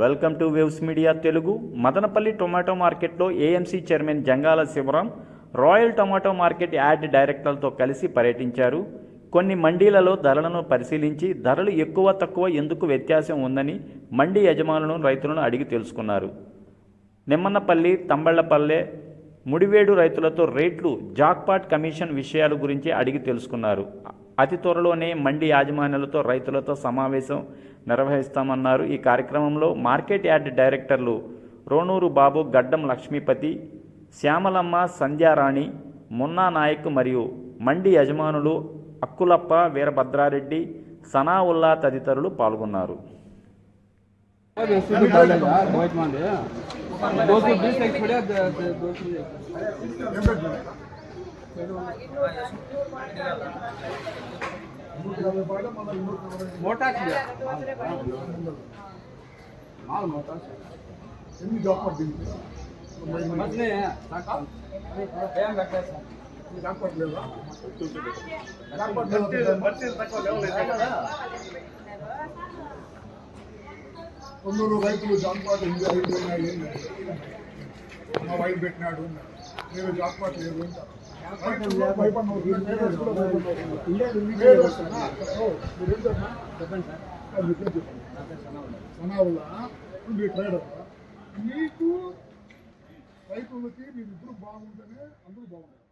Welcome to Waves Media Telugu. Madanapalle tomato మార్కెట్లో AMC chairman Jangala Sivaram Rayal tomato market yard డైరెక్టర్లతో కలిసి పర్యటించారు. కొన్ని మండీలలో ధరలను పరిశీలించి ధరలు ఎక్కువ తక్కువ ఎందుకు వ్యత్యాసం ఉందని మండీ యజమానులను రైతులను అడిగి తెలుసుకున్నారు. నిమ్మన్నపల్లి, తంబళ్లపల్లె, ముడివేడు రైతులతో రేట్లు, జాక్పాట్ కమిషన్ విషయాల గురించి అడిగి తెలుసుకున్నారు. అతి త్వరలోనే మండీ యాజమాన్యాలతో రైతులతో సమావేశం నిర్వహిస్తామన్నారు. ఈ కార్యక్రమంలో మార్కెట్ యార్డ్ డైరెక్టర్లు రోనూరు బాబు, గడ్డం లక్ష్మీపతి, శ్యామలమ్మ, సంధ్యారాణి, మున్నా నాయక్ మరియు మండీ యజమానులు అక్కులప్ప, వీరభద్రారెడ్డి, సనావుల్లా తదితరులు పాల్గొన్నారు. కొందరు రైతులు జాక్పాట్ మా వైపు పెట్టినాడు, నేను జాక్పాట్ లేదు సనావుల్లా ట్రైడర్. మీకు రైతులకి మీరు ఇద్దరు బాగుంటేనే అందరూ బాగుంటారు.